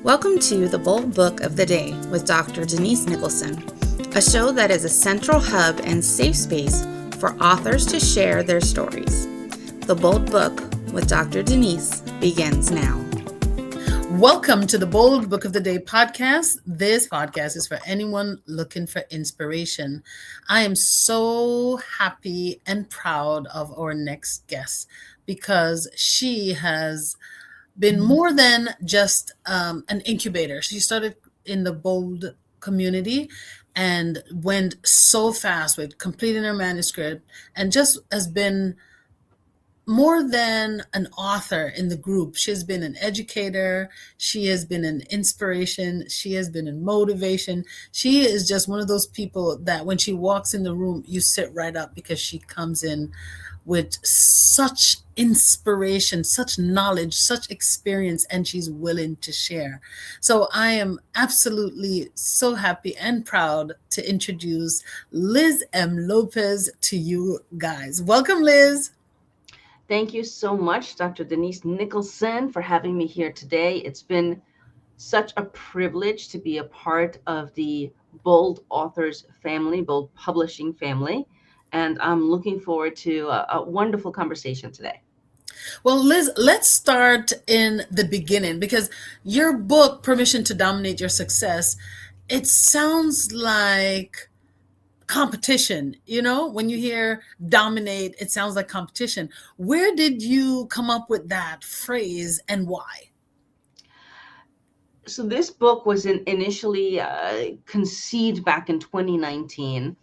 Welcome to the Bold Book of the Day with Dr. Denise Nicholson, a show that is a central hub and safe space for authors to share their stories. The Bold Book with Dr. Denise begins now. Welcome to the Bold Book of the Day podcast. This podcast is for anyone looking for inspiration. I am so happy and proud of our next guest because she has been more than just an incubator. She started in the Bold community and went so fast with completing her manuscript and just has been more than an author in the group. She has been an educator. She has been an inspiration. She has been a motivation. She is just one of those people that when she walks in the room, you sit right up because she comes in with such inspiration, such knowledge, such experience, and she's willing to share. So I am absolutely so happy and proud to introduce Liz M. Lopez to you guys. Welcome, Liz. Thank you so much, Dr. Denise Nicholson, for having me here today. It's been such a privilege to be a part of the Bold Authors family, Bold Publishing family, and I'm looking forward to a wonderful conversation today. Well, Liz, let's start in the beginning because your book, Permission to Dominate Your Success, it sounds like competition. You know, when you hear dominate, it sounds like competition. Where did you come up with that phrase and why? So this book was initially conceived back in 2019.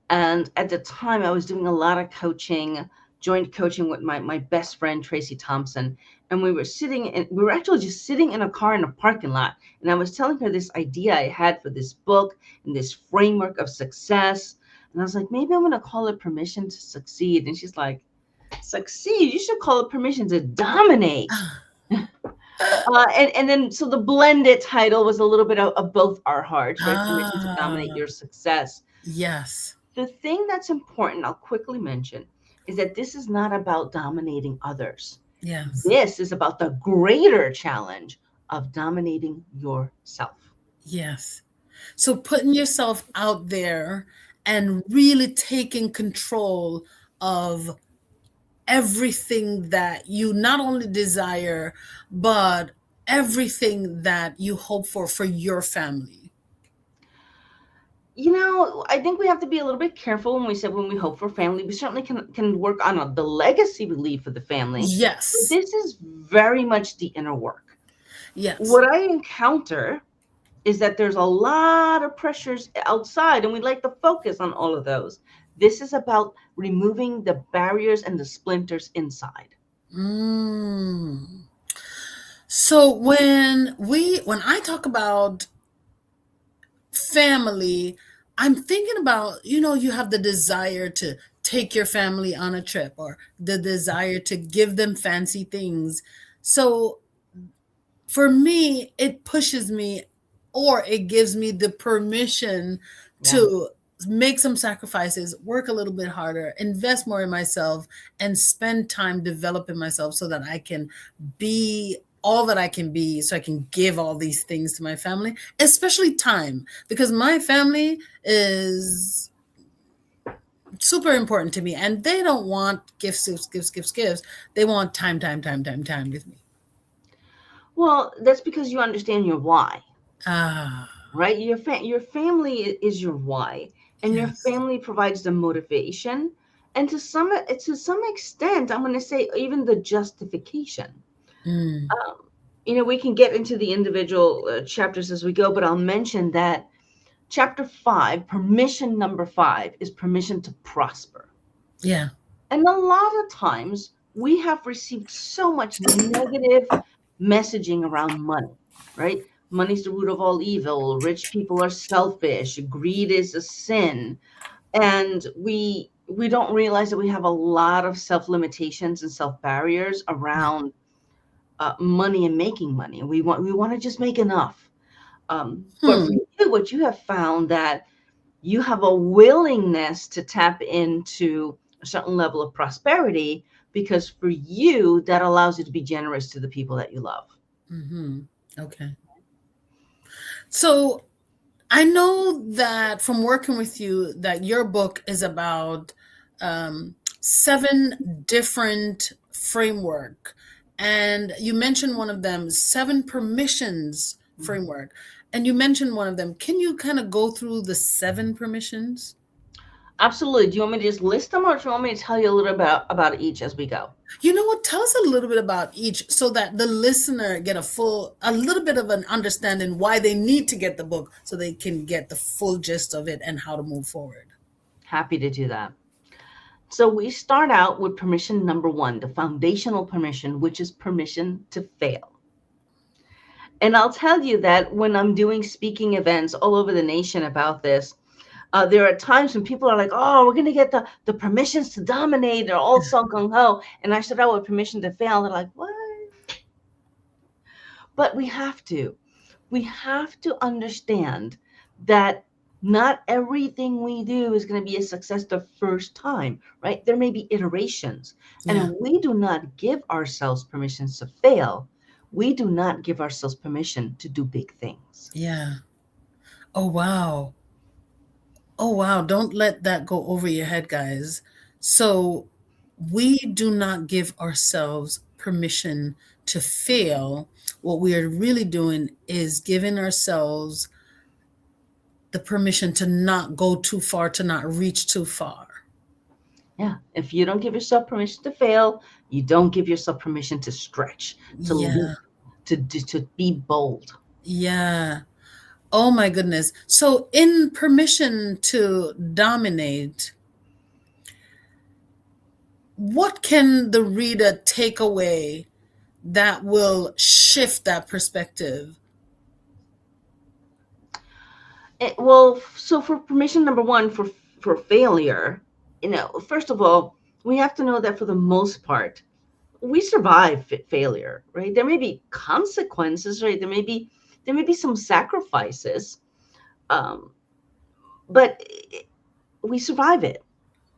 And at the time, I was doing a lot of coaching, joint coaching with my best friend, Tracy Thompson. And we were actually just sitting in a car in a parking lot. And I was telling her this idea I had for this book and this framework of success. And I was like, maybe I'm going to call it Permission to Succeed. And she's like, succeed? You should call it Permission to Dominate. And then, so the blended title was a little bit of both our hearts, right? Permission to Dominate Your Success. Yes. The thing that's important, I'll quickly mention, is that this is not about dominating others. Yes. This is about the greater challenge of dominating yourself. Yes. So putting yourself out there and really taking control of everything that you not only desire, but everything that you hope for your family. You know, I think we have to be a little bit careful when we hope for family. We certainly can work on the legacy we leave for the family. Yes. But this is very much the inner work. Yes. What I encounter is that there's a lot of pressures outside, and we'd like to focus on all of those. This is about removing the barriers and the splinters inside. So when I talk about family, I'm thinking about, you have the desire to take your family on a trip or the desire to give them fancy things. So for me, it pushes me or it gives me the permission to make some sacrifices, work a little bit harder, invest more in myself, and spend time developing myself so that I can be all that I can be, so I can give all these things to my family, especially time, because my family is super important to me and they don't want gifts. They want time with me. Well, that's because you understand your why. Ah. Right? Your family is your why, and Yes. your family provides the motivation, and to some extent, I'm going to say even the justification. We can get into the individual chapters as we go, but I'll mention that chapter 5, permission number 5, is permission to prosper. Yeah. And a lot of times we have received so much negative messaging around money, right? Money's the root of all evil. Rich people are selfish. Greed is a sin. And we don't realize that we have a lot of self-limitations and self-barriers around money and making money. We want to just make enough. But for you, what you have found that you have a willingness to tap into a certain level of prosperity, because for you, that allows you to be generous to the people that you love. Okay. So I know that from working with you that your book is about 7 different framework, and you mentioned one of them, 7 permissions framework, and you mentioned one of them. Can you kind of go through the 7 permissions? Absolutely. Do you want me to just list them, or do you want me to tell you a little about each as we go? You know what? Tell us a little bit about each so that the listener get a little bit of an understanding why they need to get the book so they can get the full gist of it and how to move forward. Happy to do that. So we start out with permission number one, the foundational permission, which is permission to fail. And I'll tell you that when I'm doing speaking events all over the nation about this, there are times when people are like, oh, we're going to get the permissions to dominate. They're all so gung ho. And I start out with permission to fail. They're like, what? But we have to. We have to understand that not everything we do is going to be a success the first time, right? There may be iterations. And Yeah. if we do not give ourselves permissions to fail, we do not give ourselves permission to do big things. Yeah. Oh, wow. Oh, wow. Don't let that go over your head, guys. So, we do not give ourselves permission to fail. What we are really doing is giving ourselves the permission to not go too far, to not reach too far. Yeah. If you don't give yourself permission to fail, you don't give yourself permission to stretch, to Yeah. leap, to be bold. Yeah. Oh, my goodness. So, in permission to dominate, what can the reader take away that will shift that perspective? Well, so for permission number one for failure, first of all, we have to know that for the most part, we survive failure, right? There may be consequences, right? There may be some sacrifices, um, but we survive it,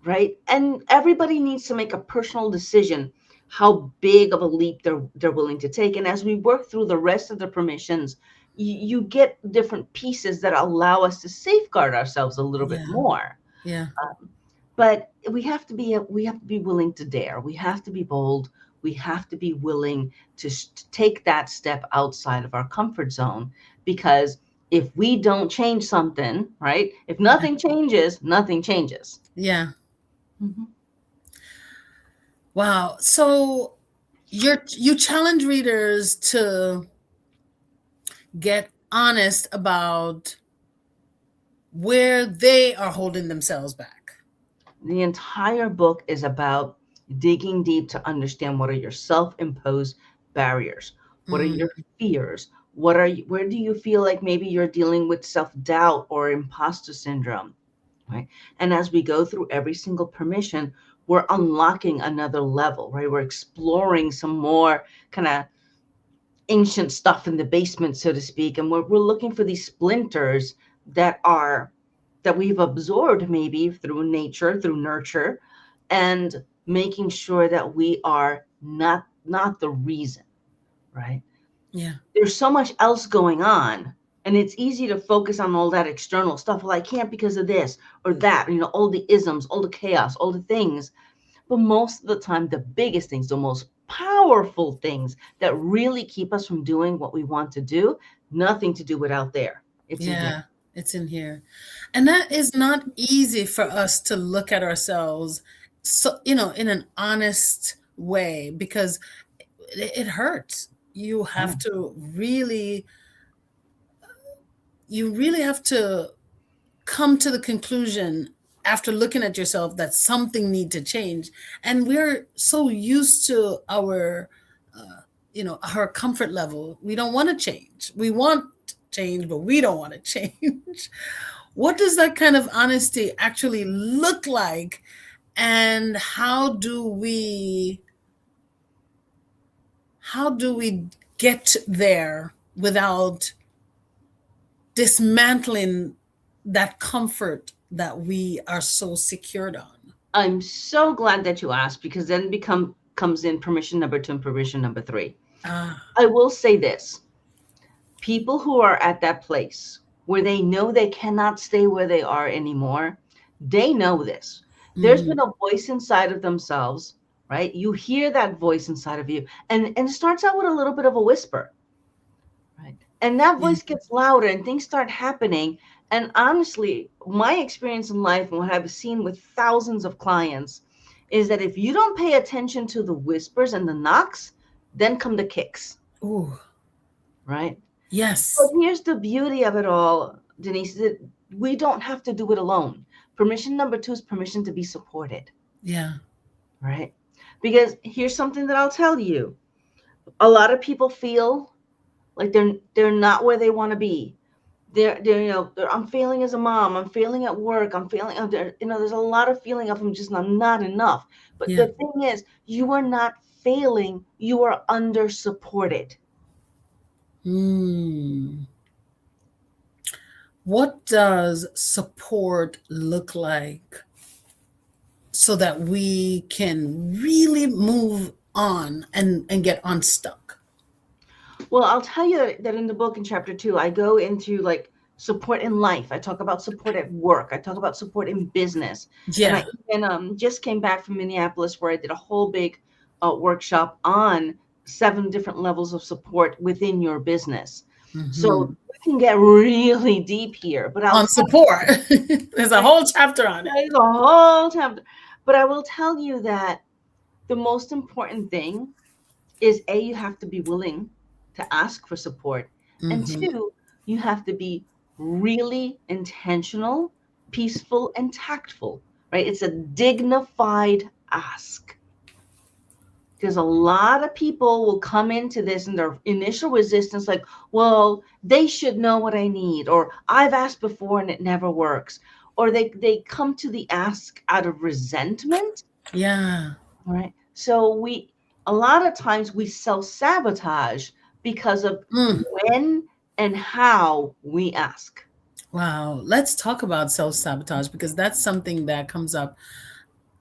right? And everybody needs to make a personal decision how big of a leap they're willing to take. And as we work through the rest of the permissions, you get different pieces that allow us to safeguard ourselves a little bit Yeah. more. Yeah. But we have to be willing to dare. We have to be bold. We have to be willing to take that step outside of our comfort zone, because if we don't change something, right? If nothing changes, nothing changes. Yeah. Mhm. Wow. So you challenge readers to get honest about where they are holding themselves back. The entire book is about digging deep to understand what are your self-imposed barriers, what are Mm, your fears, where do you feel like maybe you're dealing with self-doubt or imposter syndrome, right? And as we go through every single permission, we're unlocking another level, right? We're exploring some more kind of ancient stuff in the basement, so to speak, and we're looking for these splinters that we've absorbed maybe through nature, through nurture, and making sure that we are not the reason, right? yeah. There's so much else going on, and it's easy to focus on all that external stuff. Well, I can't because of this or that, all the isms, all the chaos, all the things. But most of the time, the biggest things, the most powerful things that really keep us from doing what we want to do, nothing to do with out there. It's in here. Yeah. It's in here. And that is not easy for us to look at ourselves so, in an honest way, because it hurts. You really have to come to the conclusion after looking at yourself that something need to change. And we're so used to our comfort level. We don't want to change. We want change, but we don't want to change. What does that kind of honesty actually look like, and how do we get there without dismantling that comfort that we are so secured on? I'm so glad that you asked, because then comes in permission number two and permission number three. Ah, I will say this. People who are at that place where they know they cannot stay where they are anymore, they know this. There's Hmm. been a voice inside of themselves, right? You hear that voice inside of you, and it starts out with a little bit of a whisper, right? And that Yeah. voice gets louder and things start happening. And honestly, my experience in life and what I've seen with thousands of clients is that if you don't pay attention to the whispers and the knocks, then come the kicks, Ooh. right? But Yes. here's the beauty of it all, Denise, that we don't have to do it alone. Permission number two is permission to be supported, Yeah. right? Because here's something that I'll tell you. A lot of people feel like they're not where they want to be. They're I'm failing as a mom, I'm failing at work, I'm failing there's a lot of feeling of I'm just not enough. But Yeah. the thing is, you are not failing, you are under supported. Hmm. What does support look like so that we can really move on and get unstuck? Well, I'll tell you that in the book in chapter 2, I go into like support in life. I talk about support at work. I talk about support in business. And I Yeah. even just came back from Minneapolis where I did a whole big workshop on 7 different levels of support within your business. Hmm. So we can get really deep here, but I'll On tell support. There's a you, whole chapter on it. there's a whole chapter. But I will tell you that the most important thing is A, you have to be willing to ask for support. And Hmm. 2, you have to be really intentional, peaceful, and tactful, right? It's a dignified ask. Because a lot of people will come into this and their initial resistance, like, well, they should know what I need, or I've asked before and it never works. Or they come to the ask out of resentment. Yeah. All right. So a lot of times we self-sabotage because of Mm. when and how we ask. Wow. Let's talk about self sabotage because that's something that comes up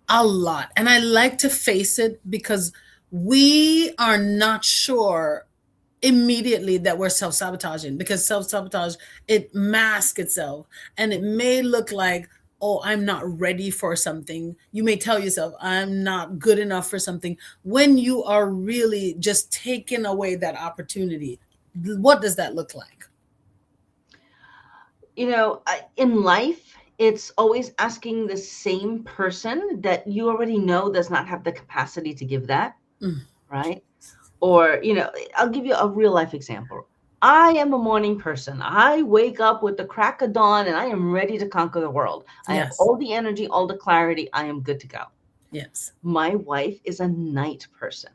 a lot. And I like to face it because we are not sure immediately that we're self-sabotaging, because self-sabotage, it masks itself, and it may look like, oh, I'm not ready for something. You may tell yourself, I'm not good enough for something, when you are really just taking away that opportunity. What does that look like? In life, it's always asking the same person that you already know does not have the capacity to give that, Mm, right? Or, I'll give you a real life example. I am a morning person. I wake up with the crack of dawn and I am ready to conquer the world. I have yes. all the energy, all the clarity. I am good to go. Yes. My wife is a night person,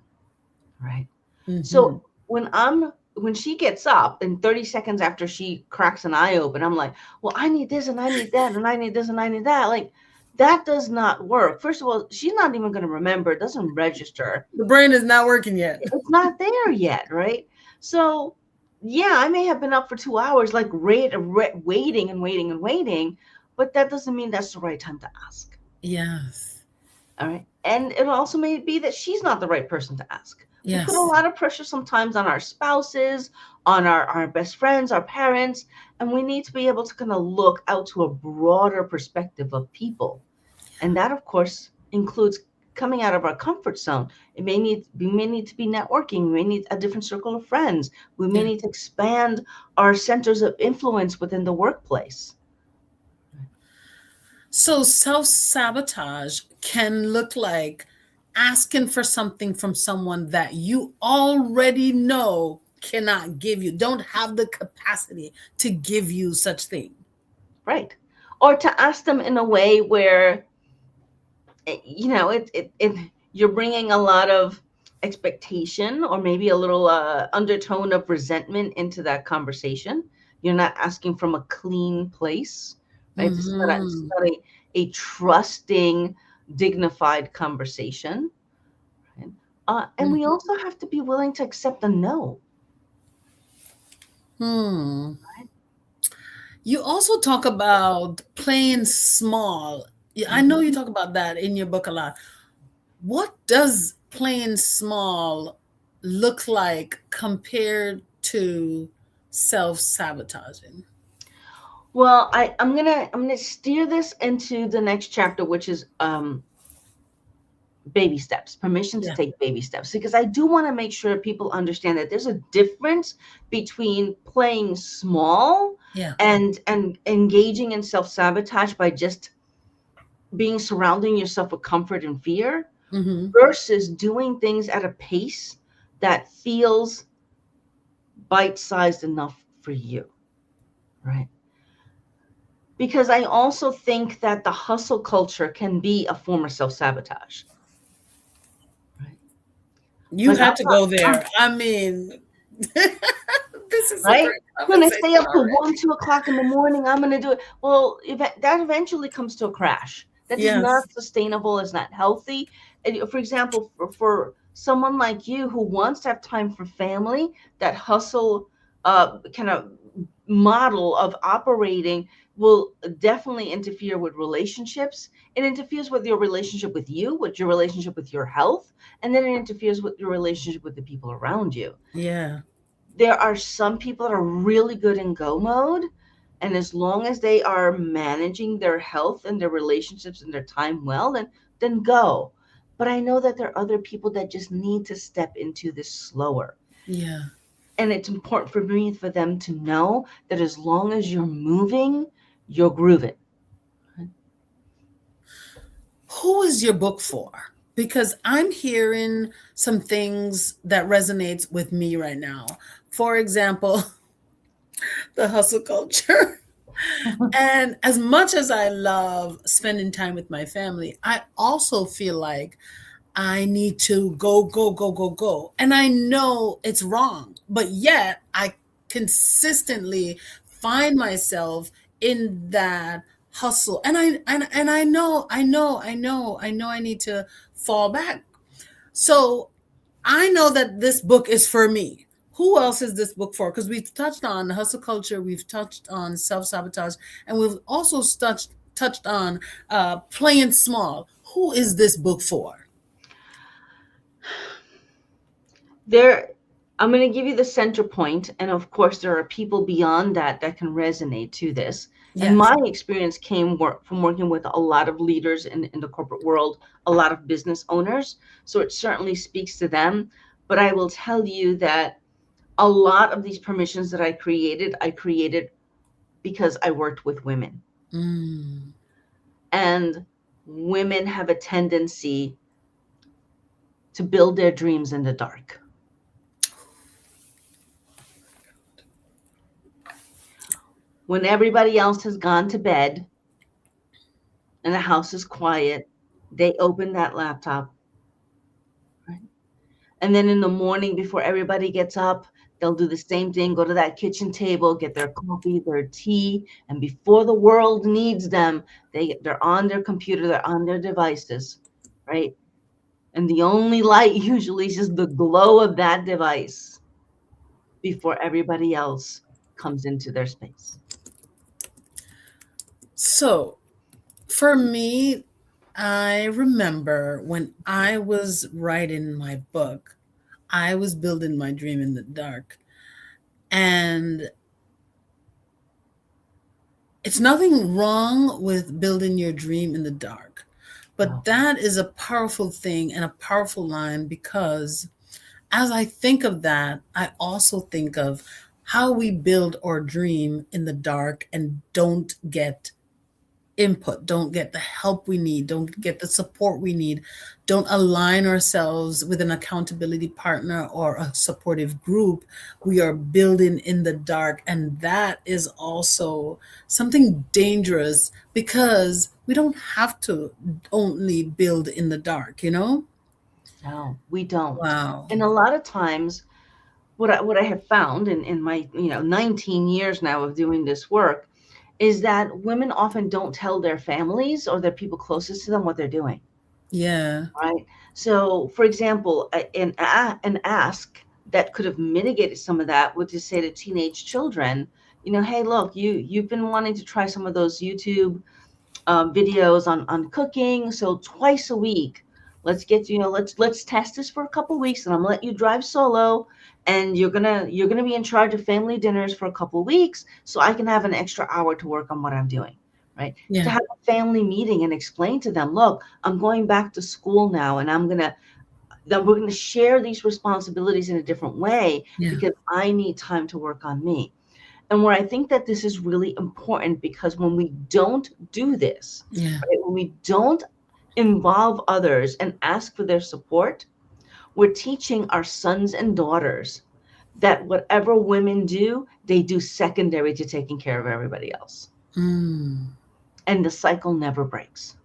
right? Hmm. So when she gets up and 30 seconds after she cracks an eye open, I'm like, well, I need this and I need that and I need this and I need that. Like, that does not work. First of all, she's not even going to remember. It doesn't register. The brain is not working yet. It's not there yet, right? So yeah, I may have been up for 2 hours, like waiting and waiting and waiting, but that doesn't mean that's the right time to ask. Yes. All right. And it also may be that she's not the right person to ask. We put a Yes. lot of pressure sometimes on our spouses, on our best friends, our parents, and we need to be able to kind of look out to a broader perspective of people. And that, of course, includes coming out of our comfort zone. We may need to be networking. We may need a different circle of friends. We may Yeah. need to expand our centers of influence within the workplace. So self sabotage can look like asking for something from someone that you already know cannot give you, don't have the capacity to give you such thing. Right. Or to ask them in a way where you're bringing a lot of expectation or maybe a little undertone of resentment into that conversation. You're not asking from a clean place, right? This is Hmm. not a trusting, dignified conversation, right? And we also have to be willing to accept a no. Hmm. You also talk about playing small. Yeah, I know you Mhm. talk about that in your book a lot. What does playing small look like compared to self-sabotaging? Well, I'm gonna steer this into the next chapter, which is baby steps, permission to Yeah. take baby steps, because I do want to make sure people understand that there's a difference between playing small Yeah. and engaging in self-sabotage by just being surrounding yourself with comfort and fear Mm-hmm. versus doing things at a pace that feels bite-sized enough for you, right? Because I also think that the hustle culture can be a form of self-sabotage, right? You Like had to go there. I'm I mean, this is a right? great I'm gonna stay conversation up to already. 1, 2 o'clock in the morning. I'm gonna do it. Well, that eventually comes to a crash. That is not Yes. sustainable. It's not healthy. And for example, for someone like you who wants to have time for family, that hustle kind of model of operating will definitely interfere with relationships. It interferes with your relationship with you, with your relationship with your health, and then it interferes with your relationship with the people around you. Yeah. There are some people that are really good in go mode, and as long as they are managing their health and their relationships and their time well, then go. But I know that there are other people that just need to step into this slower, Yeah. and it's important for me for them to know that as long as you're moving, you're grooving. Who is your book for? Because I'm hearing some things that resonates with me right now. For example, the hustle culture. And as much as I love spending time with my family, I also feel like I need to go, go, go, go, go. And I know it's wrong, but yet I consistently find myself in that hustle. And I know I need to fall back. So I know that this book is for me. Who else is this book for? Because we've touched on hustle culture, we've touched on self sabotage, and we've also touched on playing small. Who is this book for? There, I'm going to give you the center point, and of course there are people beyond that that can resonate to this. And Yes. my experience came from working with a lot of leaders in the corporate world, a lot of business owners, so it certainly speaks to them. But I will tell you that a lot of these permissions that I created because I worked with women, Mm. and women have a tendency to build their dreams in the dark. When everybody else has gone to bed and the house is quiet, they open that laptop, right? And then in the morning, before everybody gets up, they'll do the same thing, go to that kitchen table, get their coffee, their tea, and before the world needs them, they're on their computer, they're on their devices, right? And the only light usually is just the glow of that device before everybody else comes into their space. So for me, I remember when I was writing my book, I was building my dream in the dark. And it's nothing wrong with building your dream in the dark. But Wow. that is a powerful thing and a powerful line because as I think of that, I also think of how we build our dream in the dark and don't get input, don't get the help we need, don't get the support we need, don't align ourselves with an accountability partner or a supportive group. We are building in the dark. And that is also something dangerous because we don't have to only build in the dark, you know? No, we don't. Wow. And a lot of times, what I have found in my 19 years now of doing this work is that women often don't tell their families or their people closest to them what they're doing, Yeah. right? So, for example, an ask that could have mitigated some of that would just say to teenage children, hey, look, you've been wanting to try some of those YouTube videos on cooking, so twice a week, Let's get, let's test this for a couple weeks, and I'm gonna let you drive solo, and you're gonna be in charge of family dinners for a couple weeks, so I can have an extra hour to work on what I'm doing, right? To Yeah. have a family meeting and explain to them, look, I'm going back to school now, and that we're gonna share these responsibilities in a different way Yeah. because I need time to work on me. And where I think that this is really important, because when we don't do this, Yeah. right, when we don't involve others and ask for their support, we're teaching our sons and daughters that whatever women do, they do secondary to taking care of everybody else. Mm. And the cycle never breaks.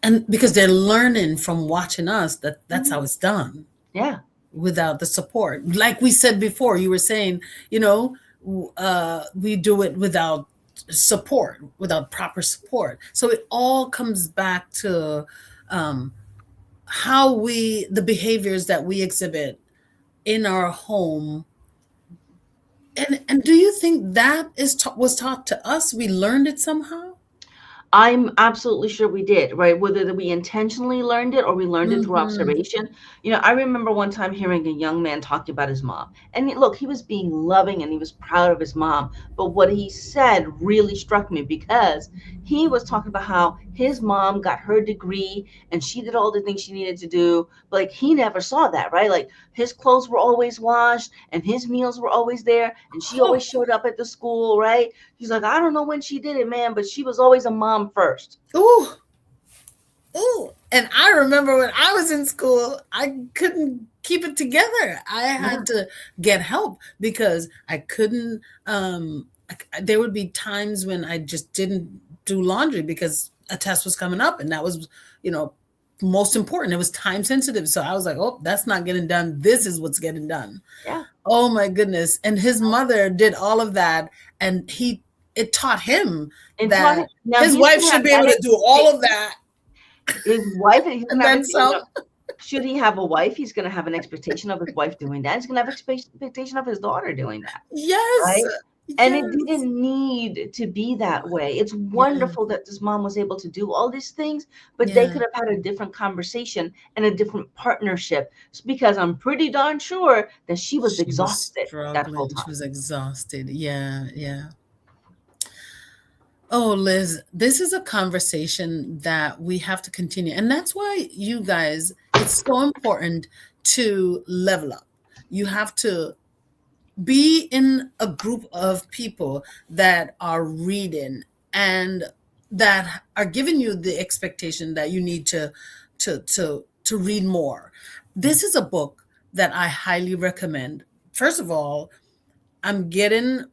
And because they're learning from watching us that that's how Mhm. it's done Yeah. without the support. Like we said before, you were saying, you know, we do it without support, without proper support. So it all comes back to um, the behaviors that we exhibit in our home. And do you think that was taught to us? We learned it somehow? I'm absolutely sure we did, right? Whether that we intentionally learned it or we learned it through Hmm. observation. I remember one time hearing a young man talking about his mom. And look, he was being loving and he was proud of his mom. But what he said really struck me, because he was talking about how his mom got her degree and she did all the things she needed to do. But like, he never saw that, right? Like, his clothes were always washed and his meals were always there and she always Oh, showed up at the school, right? He's like, I don't know when she did it, man, but she was always a mom first. ooh, ooh. And I remember when I was in school, I couldn't keep it together. I Yeah. had to get help because I couldn't. There would be times when I just didn't do laundry because a test was coming up, and that was, you know, most important. It was time sensitive, so I was like, "Oh, that's not getting done. This is what's getting done." Yeah. Oh my goodness! And his mother did all of that, and it taught him And taught him. that Now his he's wife gonna should have be able that to do all of expectation. that His wife, he's gonna and have then some. should he have a wife, he's gonna have an expectation of his wife doing that. He's gonna have expectation of his daughter doing that. Yes, Right? And it yes, didn't need to be that way. It's yeah, wonderful that this mom was able to do all these things, but they yeah. could have had a different conversation and a different partnership, because I'm pretty darn sure that she was She was exhausted that whole struggling. She time. was exhausted. Yeah, yeah. Oh, Liz, this is a conversation that we have to continue. And that's why you guys, it's so important to level up. You have to be in a group of people that are reading and that are giving you the expectation that you need to read more. This is a book that I highly recommend. First of all, I'm getting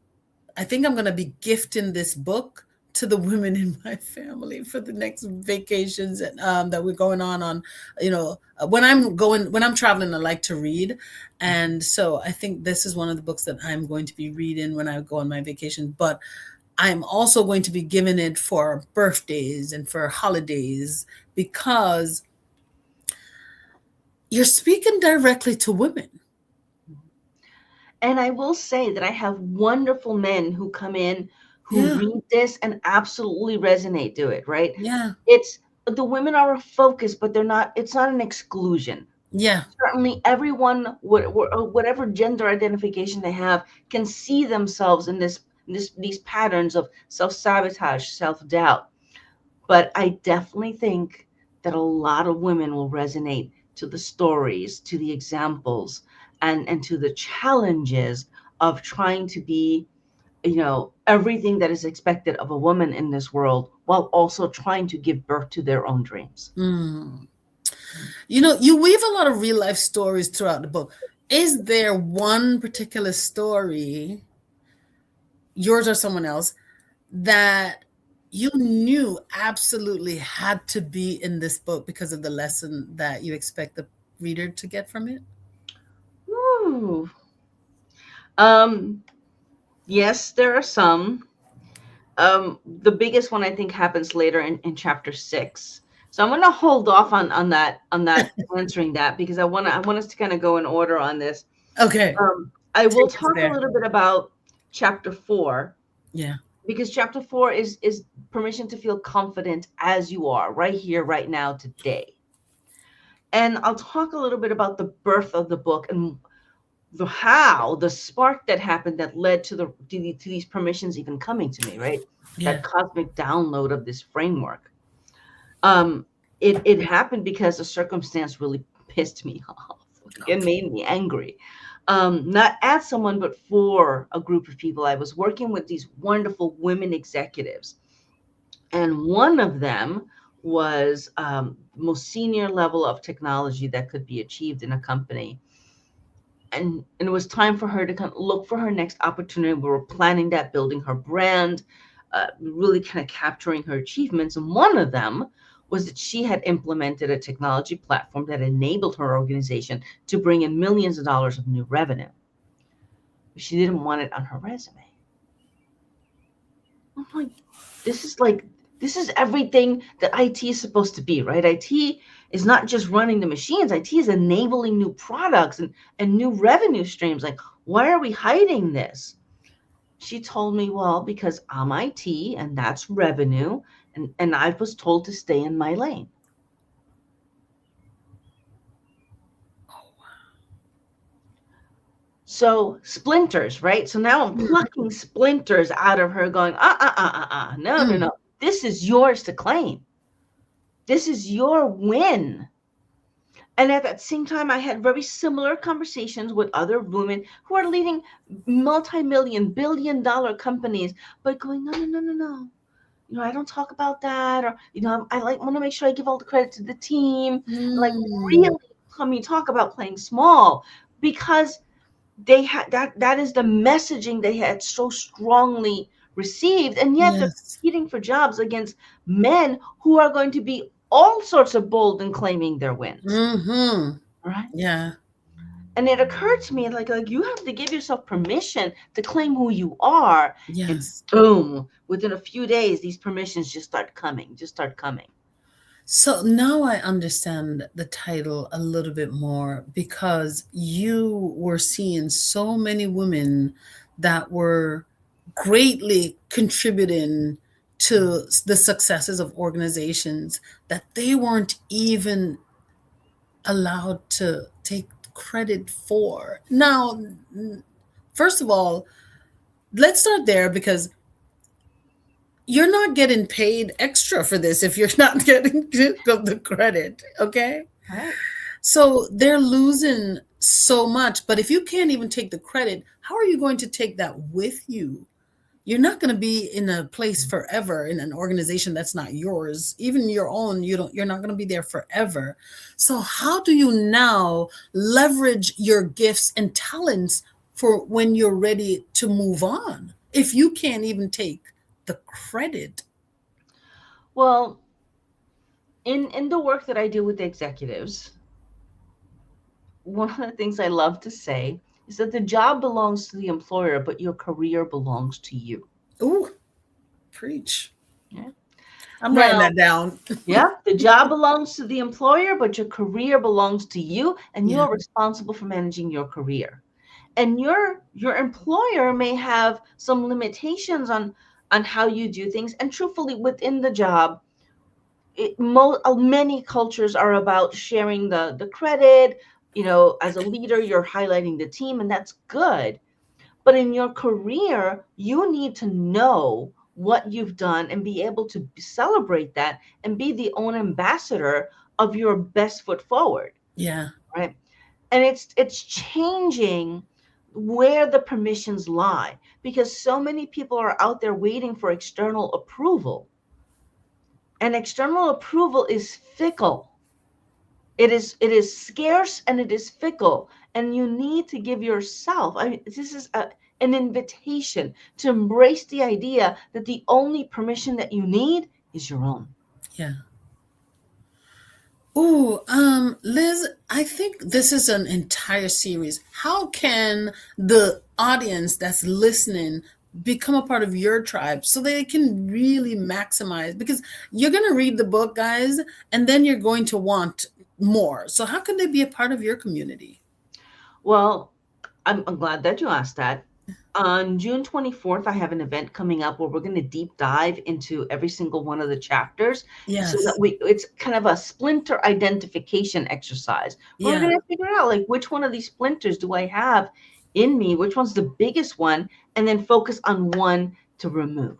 I think I'm going to be gifting this book to the women in my family for the next vacations that we're going on. When I'm traveling, I like to read. And so I think this is one of the books that I'm going to be reading when I go on my vacation. But I'm also going to be giving it for birthdays and for holidays because you're speaking directly to women. And I will say that I have wonderful men who come in who Yeah, read this and absolutely resonate to it, right? yeah, It's the women are a focus, but it's not an exclusion. yeah. Certainly everyone, whatever gender identification they have, can see themselves in these patterns of self-sabotage, self-doubt. But I definitely think that a lot of women will resonate to the stories, to the examples, and to the challenges of trying to be, everything that is expected of a woman in this world, while also trying to give birth to their own dreams. Mm. You know, you weave a lot of real life stories throughout the book. Is there one particular story, yours or someone else, that you knew absolutely had to be in this book because of the lesson that you expect the reader to get from it? Ooh. Um, yes, there are some. The biggest one I think happens later in chapter 6. So I'm gonna hold off on that answering that, because I want us to kind of go in order on this. Okay, I will take us talk a there. little bit about chapter 4, Yeah. because chapter 4 is permission to feel confident as you are right here, right now, today. And I'll talk a little bit about the birth of the book and the spark that happened that led to these permissions even coming to me, right? Yeah. That cosmic download of this framework. It happened because a circumstance really pissed me off. It made me angry. Not at someone, but for a group of people. I was working with these wonderful women executives, and one of them was most senior level of technology that could be achieved in a company. And it was time for her to kind of look for her next opportunity. We were planning that, building her brand, really kind of capturing her achievements. And one of them was that she had implemented a technology platform that enabled her organization to bring in millions of dollars of new revenue. But she didn't want it on her resume. I'm this is everything that IT is supposed to be, right? IT is not just running the machines. IT is enabling new products and new revenue streams. Like, why are we hiding this? She told me, well, because I'm IT and that's revenue. And I was told to stay in my lane. So splinters, right? So now I'm plucking splinters out of her going, no. This is yours to claim. This is your win. And at that same time, I had very similar conversations with other women who are leading multi-million, billion-dollar companies, but going, no. I don't talk about that. Or, I want to make sure I give all the credit to the team. Like, really, talk about playing small, because they had that is the messaging they had so strongly received, and yet they're competing for jobs against men who are going to be all sorts of bold in claiming their wins. Right? Yeah. And it occurred to me, like you have to give yourself permission to claim who you are. Yes. And boom, within a few days, these permissions just start coming. So now I understand the title a little bit more, because you were seeing so many women that were greatly contributing to the successes of organizations that they weren't even allowed to take credit for. Now, first of all, let's start there, because you're not getting paid extra for this if you're not getting the credit, okay? Right. So they're losing so much, but if you can't even take the credit, how are you going to take that with you? You're not going to be in a place forever in an organization that's not yours, even your own. You're not going to be there forever. So how do you now leverage your gifts and talents for when you're ready to move on, if you can't even take the credit? Well, in the work that I do with the executives, one of the things I love to say is that the job belongs to the employer, but your career belongs to you. Ooh, preach. Yeah. I'm writing that down. Yeah, the job belongs to the employer, but your career belongs to you, and you are responsible for managing your career. And your employer may have some limitations on how you do things. And truthfully, within the job, many cultures are about sharing the credit. As a leader, you're highlighting the team, and that's good. But in your career, you need to know what you've done and be able to celebrate that and be the own ambassador of your best foot forward. Yeah. Right. And it's changing where the permissions lie, because so many people are out there waiting for external approval. And external approval is fickle. It is scarce and it is fickle. And you need to give yourself, this is an invitation to embrace the idea that the only permission that you need is your own. Yeah. Ooh, Liz, I think this is an entire series. How can the audience that's listening become a part of your tribe so they can really maximize? Because you're going to read the book, guys, and then you're going to want more. So how can they be a part of your community? Well, I'm glad that you asked that. On June 24th, I have an event coming up where we're going to deep dive into every single one of the chapters so that Yes. it's kind of a splinter identification exercise where we're Yeah. going to figure out like which one of these splinters do I have in me, which one's the biggest one, and then focus on one to remove.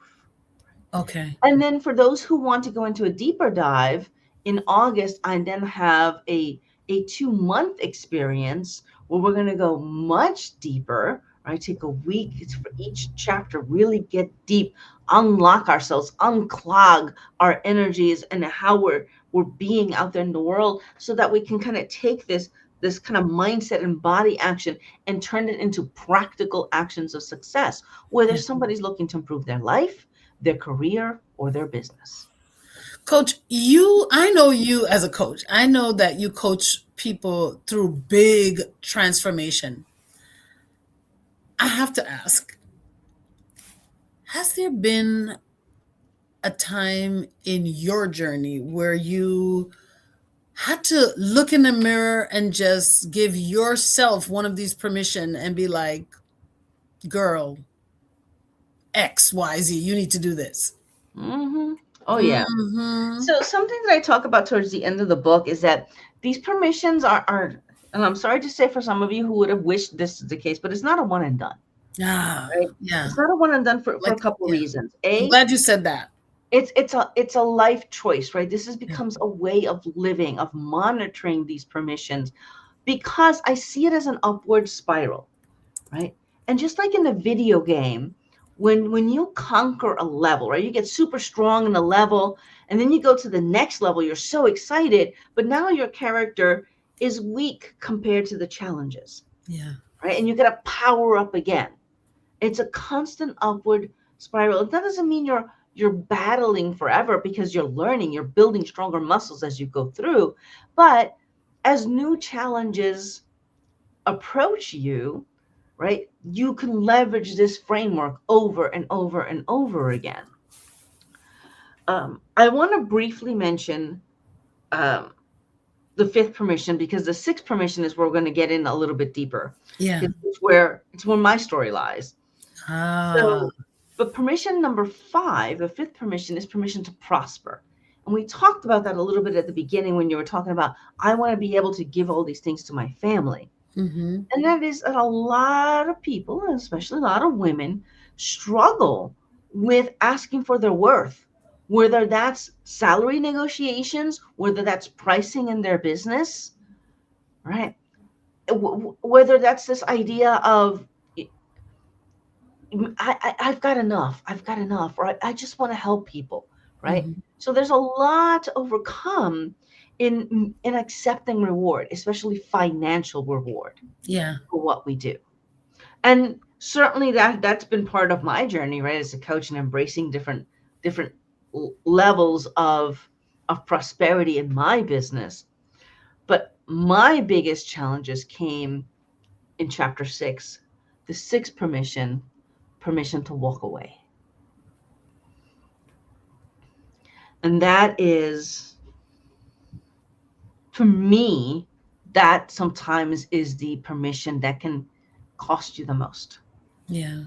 Okay. And then for those who want to go into a deeper dive, in August, I then have a 2-month experience where we're going to go much deeper, right? Take a week for each chapter, really get deep, unlock ourselves, unclog our energies and how we're being out there in the world so that we can kind of take this kind of mindset and body action and turn it into practical actions of success, whether Yeah. somebody's looking to improve their life, their career, or their business. Coach, I know you as a coach. I know that you coach people through big transformation. I have to ask, has there been a time in your journey where you had to look in the mirror and just give yourself one of these permission and be like, girl, XYZ, you need to do this? Hmm. Oh, yeah. Mm-hmm. So something that I talk about towards the end of the book is that these permissions are, and I'm sorry to say for some of you who would have wished this is the case, but it's not a one and done, Ah, right? yeah. It's not a one and done for a Like, couple yeah. reasons. I'm A, glad you said that. it's a life choice, right? This is Yeah. becomes a way of living, of monitoring these permissions, because I see it as an upward spiral, right? And just like in a video game, when you conquer a level, right, you get super strong in a level, and then you go to the next level, you're so excited, but now your character is weak compared to the challenges, Yeah. right? And you got to power up again. It's a constant upward spiral. That doesn't mean you're battling forever because you're learning, you're building stronger muscles as you go through, but as new challenges approach you, right, you can leverage this framework over and over and over again. I want to briefly mention um, the fifth permission because the sixth permission is where we're going to get in a little bit deeper. Yeah. It's where my story lies. Ah, So, but permission number 5, the fifth permission, is permission to prosper. And we talked about that a little bit at the beginning when you were talking about, I want to be able to give all these things to my family. mm-hmm. And that is that a lot of people, and especially a lot of women, struggle with asking for their worth, whether that's salary negotiations, whether that's pricing in their business, right? Whether that's this idea of I've got enough. I've got enough. Or I just want to help people. Right. Mm-hmm. So there's a lot to overcome in accepting reward, especially financial reward Yeah. for what we do. And certainly that's been part of my journey, right, as a coach and embracing different levels of prosperity in my business. But my biggest challenges came in chapter 6, the sixth permission to walk away. And that is, for me, that sometimes is the permission that can cost you the most. Yeah.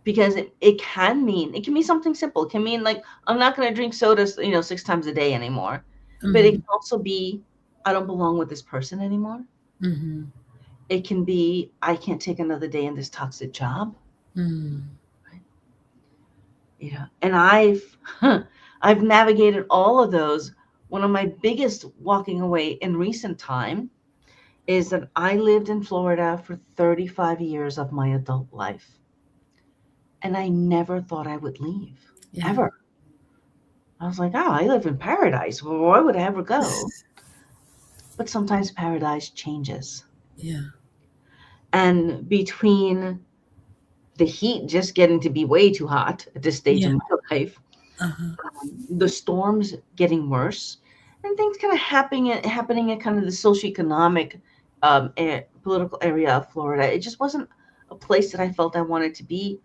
Because it can mean something simple. It can mean like, I'm not going to drink sodas, 6 times a day anymore. But it Mm-hmm. can also be, I don't belong with this person anymore. Mm-hmm. It can be, I can't take another day in this toxic job. Mm. And I've navigated all of those. One of my biggest walking away in recent time is that I lived in Florida for 35 years of my adult life. And I never thought I would leave, Yeah. ever. I was like, oh, I live in paradise. Well, why would I ever go? But sometimes paradise changes. Yeah. And between the heat just getting to be way too hot at this stage Yeah. in my life, Uh-huh. the storms getting worse, and things kind of happening in kind of the socioeconomic political area of Florida, it just wasn't a place that I felt I wanted to be.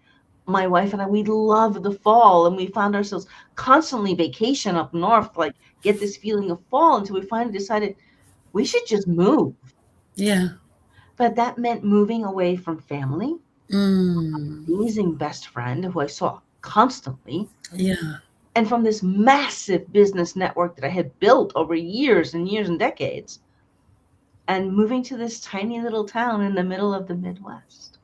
My wife and I, we love the fall, and we found ourselves constantly vacation up north, like get this feeling of fall, until we finally decided we should just move. Yeah. But that meant moving away from family, Mm. amazing best friend who I saw constantly, Yeah. and from this massive business network that I had built over years and years and decades, and moving to this tiny little town in the middle of the Midwest.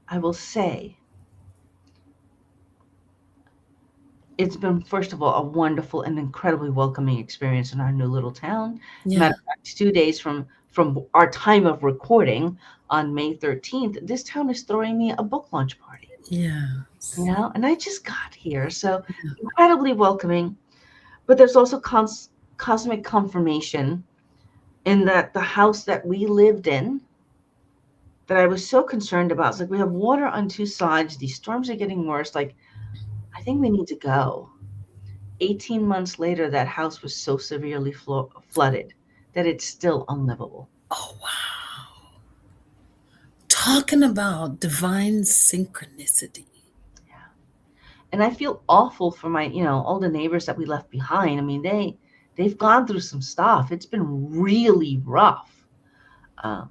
I will say it's been, first of all, a wonderful and incredibly welcoming experience in our new little town. Yeah. Matter of fact, 2 days from our time of recording on May 13th, this town is throwing me a book launch party. Yes. And I just got here, so incredibly welcoming. But there's also cosmic confirmation in that the house that we lived in, that I was so concerned about, it's like we have water on two sides. These storms are getting worse. Like, I think we need to go. 18 months later, that house was so severely flooded that it's still unlivable. Oh, wow. Talking about divine synchronicity. Yeah. And I feel awful for my, all the neighbors that we left behind. I mean, they've gone through some stuff. It's been really rough. Um,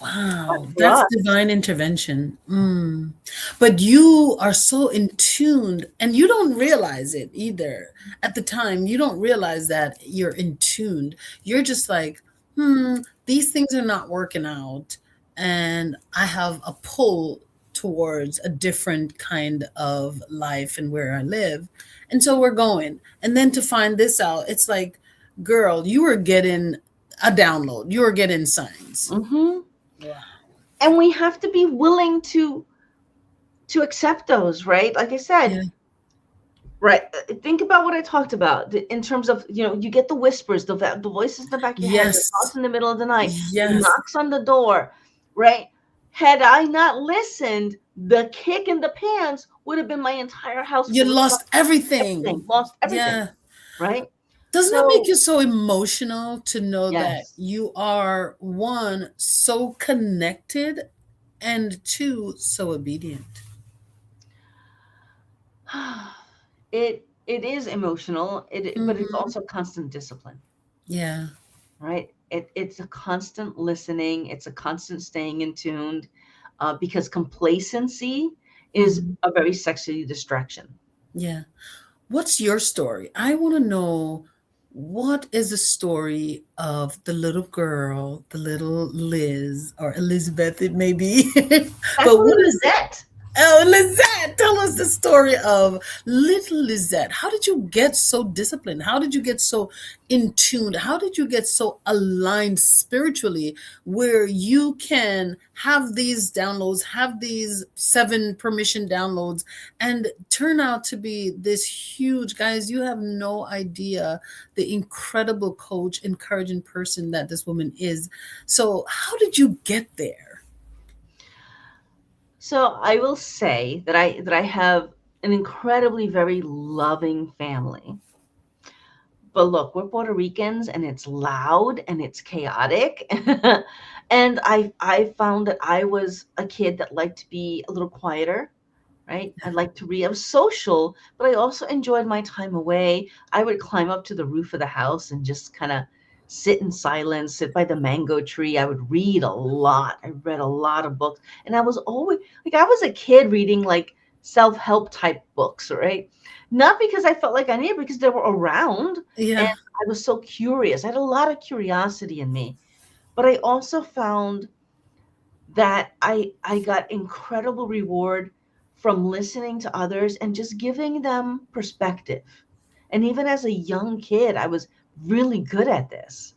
but Wow, for that's us, divine intervention. But you are so in tuned, and you don't realize it either. At the time, you don't realize that you're in tuned. You're just like, these things are not working out, and I have a pull towards a different kind of life and where I live. And so we're going. And then to find this out, it's like, girl, you were getting a download, you were getting signs. hmm Wow. and we have to be willing to accept those, right? Like I said, Yeah. right. Think about what I talked about in terms of, you get the whispers, the voices in the back of your head, the thoughts Yes. in the middle of the night, the Yes. knocks on the door, right? Had I not listened, the kick in the pants would have been my entire house You full of stuff, lost everything. everything, lost everything, Yeah. right? Doesn't that make So, you so emotional to know that yes. you are, one, so connected, and two, so obedient? It is emotional, but it's Mhm. also constant discipline. Yeah. Right? It's a constant listening. It's a constant staying in tuned, because complacency is Mhm. a very sexy distraction. Yeah. What's your story? I want to know, what is the story of the little girl, the little Liz or Elizabeth, it may be. But Actually, what is Lizette. Oh, Lizette, tell us the story of little Lizette. How did you get so disciplined? How did you get so in tune? How did you get so aligned spiritually where you can have these downloads, have these 7 permission downloads, and turn out to be this huge, guys? You have no idea the incredible coach, encouraging person that this woman is. So, how did you get there? So I will say that I have an incredibly very loving family. But look, we're Puerto Ricans and it's loud and it's chaotic. And I found that I was a kid that liked to be a little quieter, right? I like to read. I was social, but I also enjoyed my time away. I would climb up to the roof of the house and just kind of sit in silence, sit by the mango tree. I would read a lot. I read a lot of books. And I was always like, I was a kid reading like self-help type books, right? Not because I felt like I needed, because they were around and Yeah. I was so curious. I had a lot of curiosity in me. But I also found that I got incredible reward from listening to others and just giving them perspective. And even as a young kid, I was really good at this.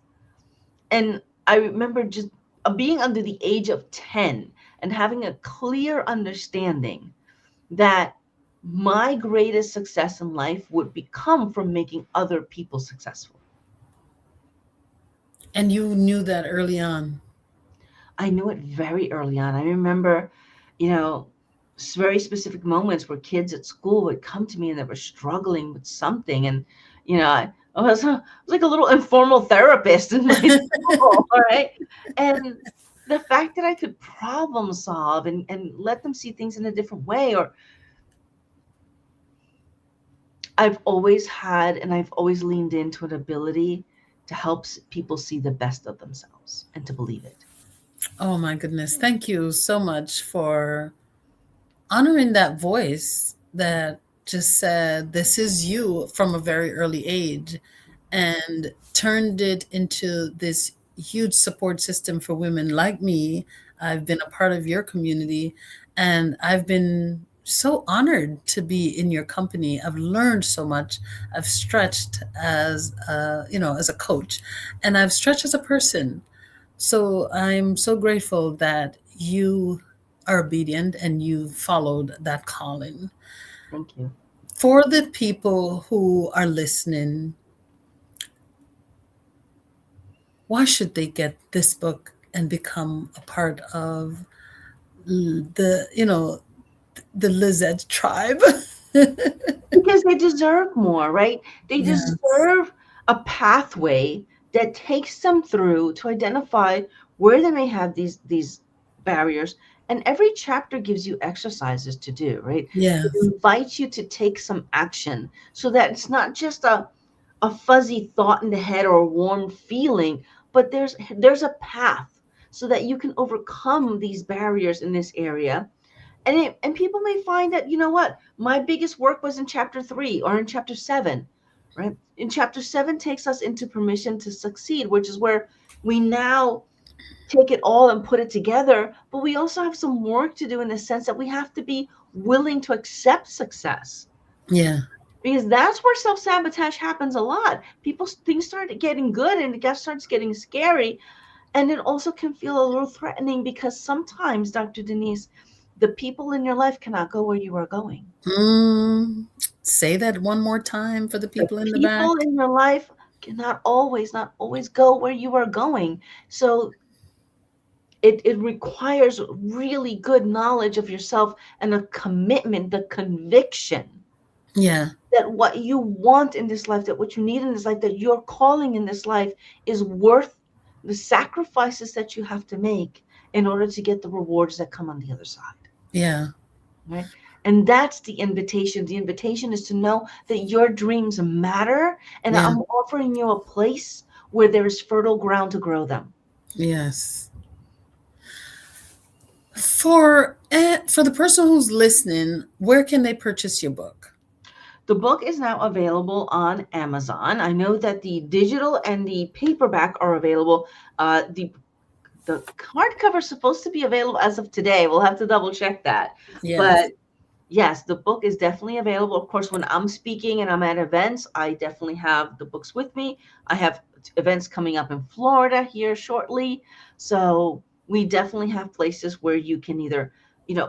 And I remember just being under the age of 10 and having a clear understanding that my greatest success in life would become from making other people successful. And you knew that early on. I knew it very early on. I remember, you know, very specific moments where kids at school would come to me and they were struggling with something. And, I was like a little informal therapist in my school, all right? And the fact that I could problem solve and let them see things in a different way, or I've always had and I've always leaned into an ability to help people see the best of themselves and to believe it. Oh my goodness. Thank you so much for honoring that voice that just said, this is you from a very early age, and turned it into this huge support system for women like me. I've been a part of your community, and I've been so honored to be in your company. I've learned so much. I've stretched as as a coach, and I've stretched as a person. So I'm so grateful that you are obedient and you followed that calling. Thank you. For the people who are listening, why should they get this book and become a part of the Lizette tribe? Because they deserve more, right? They Yes. deserve a pathway that takes them through to identify where they may have these barriers. And every chapter gives you exercises to do, right? It Yes. invites you to take some action so that it's not just a fuzzy thought in the head or a warm feeling, but there's a path so that you can overcome these barriers in this area. And people may find that, you know what, my biggest work was in chapter 3 or in chapter 7, right? In chapter 7 takes us into permission to succeed, which is where we now take it all and put it together, but we also have some work to do in the sense that we have to be willing to accept success, Yeah. because that's where self-sabotage happens a lot. People, things start getting good and it starts getting scary, and it also can feel a little threatening because sometimes, Dr. Denise, the people in your life cannot go where you are going. Mm, say that one more time for the The people in the people back. in your life cannot always, not always go where you are going. So it requires really good knowledge of yourself and a commitment, the conviction Yeah. that what you want in this life, that what you need in this life, that your calling in this life is worth the sacrifices that you have to make in order to get the rewards that come on the other side. Yeah. Right? And that's the invitation. The invitation is to know that your dreams matter, and Yeah. I'm offering you a place where there is fertile ground to grow them. Yes. For the person who's listening, where can they purchase your book? The book is now available on Amazon. I know that the digital and the paperback are available. The hardcover is supposed to be available as of today. We'll have to double check that. Yes. But yes, the book is definitely available. Of course, when I'm speaking and I'm at events, I definitely have the books with me. I have events coming up in Florida here shortly. So we definitely have places where you can either,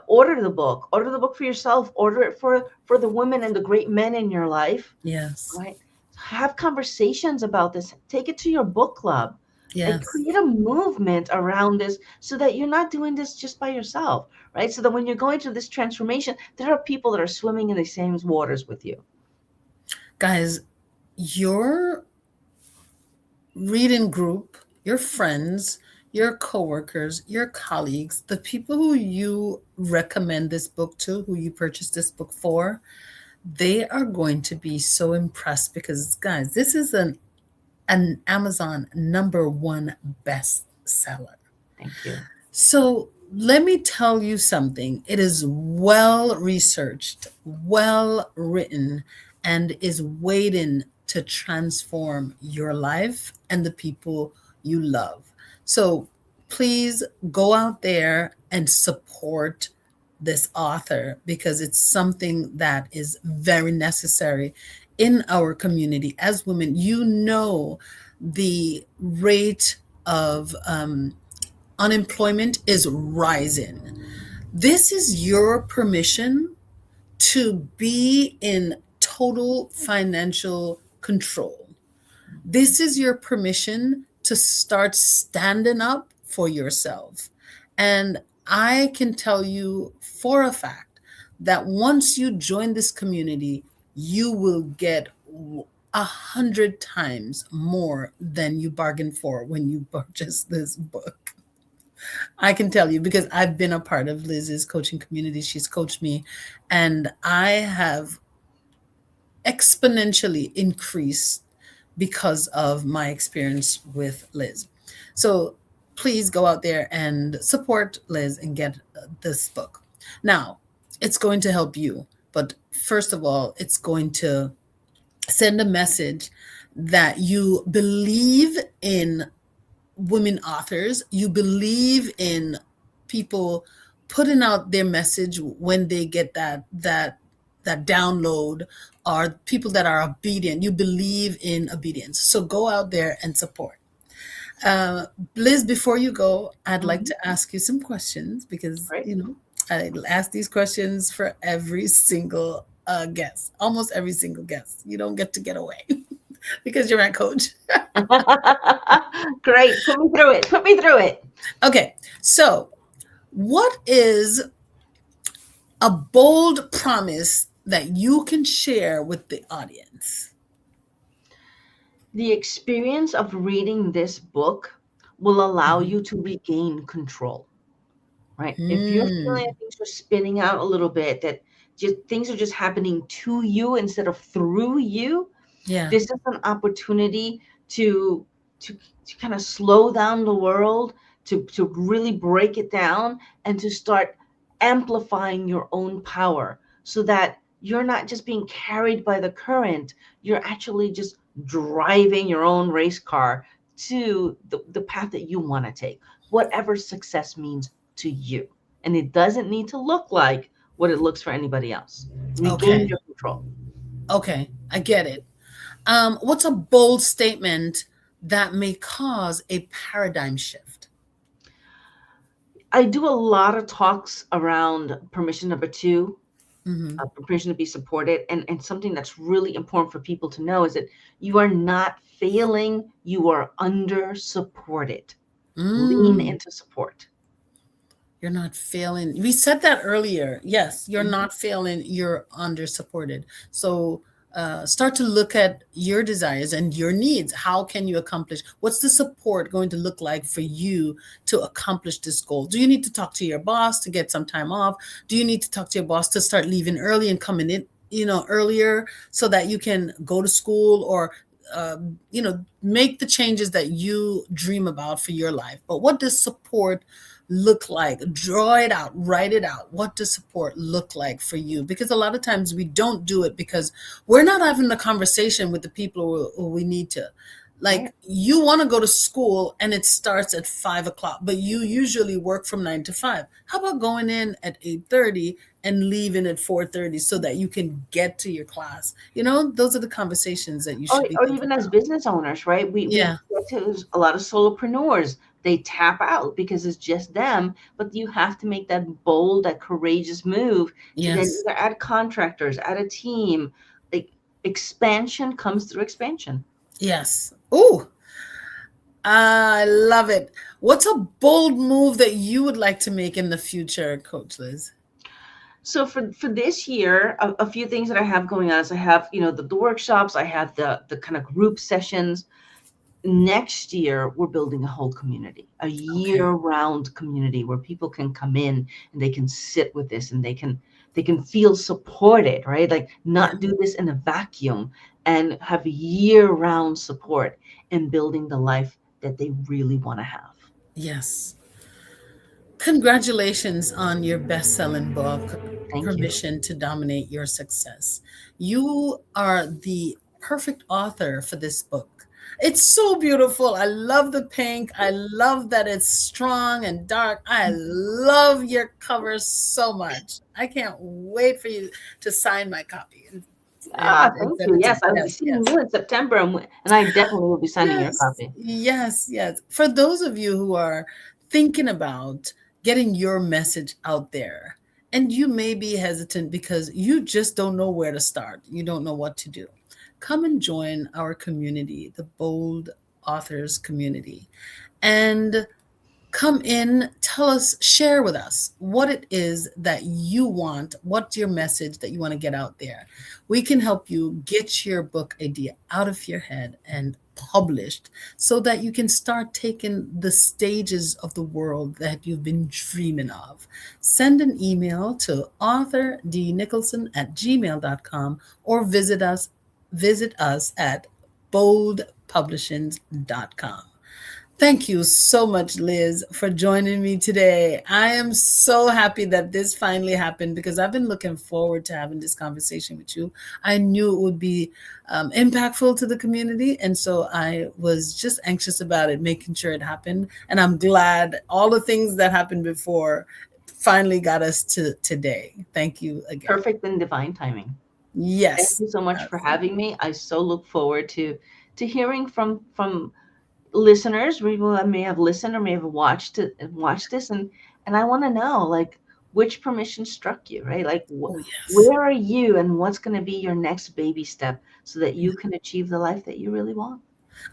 order the book for yourself, order it for the women and the great men in your life, Yes. right? Have conversations about this. Take it to your book club. Right? Yes. Create a movement around this so that you're not doing this just by yourself, right? So that when you're going through this transformation, there are people that are swimming in the same waters with you. Guys, your reading group, your friends, your coworkers, your colleagues, the people who you recommend this book to, who you purchase this book for, they are going to be so impressed because, guys, this is an Amazon #1 bestseller. Thank you. So let me tell you something. It is well researched, well written, and is waiting to transform your life and the people you love. So please go out there and support this author because it's something that is very necessary in our community. As women, you know, the rate of unemployment is rising. This is your permission to be in total financial control. This is your permission to start standing up for yourself. And I can tell you for a fact that once you join this community, you will get 100 times more than you bargained for when you purchase this book. I can tell you because I've been a part of Liz's coaching community. She's coached me, and I have exponentially increased because of my experience with Liz. So please go out there and support Liz and get this book. Now, it's going to help you, but first of all, it's going to send a message that you believe in women authors, you believe in people putting out their message when they get that download, or people that are obedient. You believe in obedience. So go out there and support. Uh, Liz, before you go, I'd like Mhm. to ask you some questions because, Right. I ask these questions for every single guest, almost every single guest. You don't get to get away because you're my coach. Great. Put me through it. Put me through it. Okay, so what is a bold promise that you can share with the audience? The experience of reading this book will allow Mhm. you to regain control, right? If you're feeling Mm, like things are spinning out a little bit, that just things are just happening to you instead of through you, yeah. this is an opportunity to to to kind of slow down the world, to really break it down, and to start amplifying your own power, so that you're not just being carried by the current, you're actually just driving your own race car to the path that you want to take, whatever success means to you. And it doesn't need to look like what it looks for anybody else. Regain Okay. your control. Okay. I get it. What's a bold statement that may cause a paradigm shift? I do a lot of talks around permission number two, Hmm. permission to be supported. And something that's really important for people to know is that you are not failing, you are under supported. Lean Mm, into support. you're not failing. We said that earlier. Yes, you're Mhm. not failing. You're under supported. So start to look at your desires and your needs. How can you accomplish? What's the support going to look like for you to accomplish this goal? Do you need to talk to your boss to get some time off? Do you need to talk to your boss to start leaving early and coming in, earlier so that you can go to school or make the changes that you dream about for your life? But what does support look like? Draw it out, write it out. What does support look like for you? Because a lot of times we don't do it because we're not having the conversation with the people who we need to. Right. Like, you want to go to school and it starts at 5 o'clock, but you usually work from 9 to 5. How about going in at 8:30 and leaving at 4:30 so that you can get to your class? Those are the conversations that you Or, should be or thinking even as about. business owners, right? We Yeah. get to a lot of solopreneurs. They tap out because it's just them, but you have to make that bold, that courageous move to then Yes. either add contractors, add a team. Like, expansion comes through expansion. Yes. Ooh, I love it. What's a bold move that you would like to make in the future, Coach Liz? So for this year, a few things that I have going on is I have, the workshops, I have the kind of group sessions. Next year, we're building a whole community, a Okay. year-round community where people can come in and they can sit with this, and they can feel supported, right? Like, Yeah. not do this in a vacuum, and have year-round support in building the life that they really want to have. Yes. Congratulations on your best selling book, Thank you. Permission to Dominate Your Success. You are the perfect author for this book. It's so beautiful. I love the pink. I love that it's strong and dark. I love your cover so much. I can't wait for you to sign my copy and Thank send you. it to Yes, me. I'll be Yes, seeing yes. you in September, and I definitely will be signing your Yes, copy. yes, yes. For those of you who are thinking about getting your message out there, and you may be hesitant because you just don't know where to start, you don't know what to do, come and join our community, the Bold Authors community. And come in, tell us, share with us what it is that you want, what's your message that you want to get out there. We can help you get your book idea out of your head and published so that you can start taking the stages of the world that you've been dreaming of. Send an email to authordnicholson@gmail.com or visit us at boldpublishings.com. Thank you so much, Liz, for joining me today. I am so happy that this finally happened because I've been looking forward to having this conversation with you. I knew it would be impactful to the community. And so I was just anxious about it, making sure it happened. And I'm glad all the things that happened before finally got us to today. Thank you again. Perfect and divine timing. Thank Yes. you so much for having me. I so look forward to hearing from listeners, people that may have listened or may have watched this, and I want to know, like, which permission struck you, right? Like, Oh, yes. where are you, and what's going to be your next baby step so that you can achieve the life that you really want.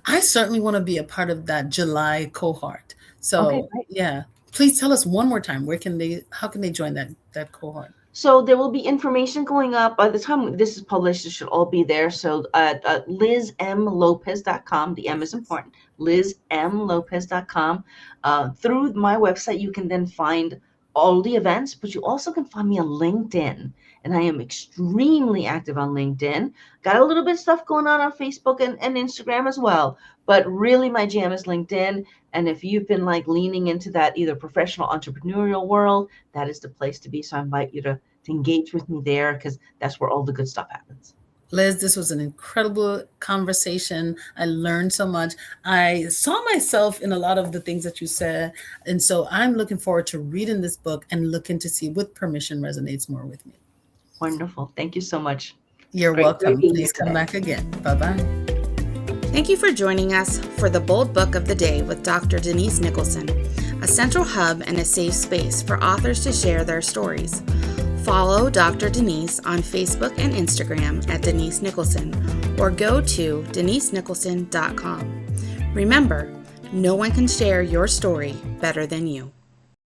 I certainly want to be a part of that July cohort. Okay, So great. yeah, please tell us one more time, how can they join that cohort? So there will be information going up by the time this is published. It should all be there. So lizmlopez.com. The M is important. lizmlopez.com. Through my website, you can then find all the events, but you also can find me on LinkedIn. And I am extremely active on LinkedIn. Got a little bit of stuff going on Facebook and Instagram as well. But really, my jam is LinkedIn. And if you've been like leaning into that either professional entrepreneurial world, that is the place to be. So I invite you to engage with me there because that's where all the good stuff happens. Liz, this was an incredible conversation. I learned so much. I saw myself in a lot of the things that you said. And so I'm looking forward to reading this book and looking to see what permission resonates more with me. Wonderful. Thank you so much. You're welcome. Please come back again. Bye-bye. Thank you for joining us for the Bold Book of the Day with Dr. Denise Nicholson, a central hub and a safe space for authors to share their stories. Follow Dr. Denise on Facebook and Instagram at Denise Nicholson or go to denisenicholson.com. Remember, no one can share your story better than you.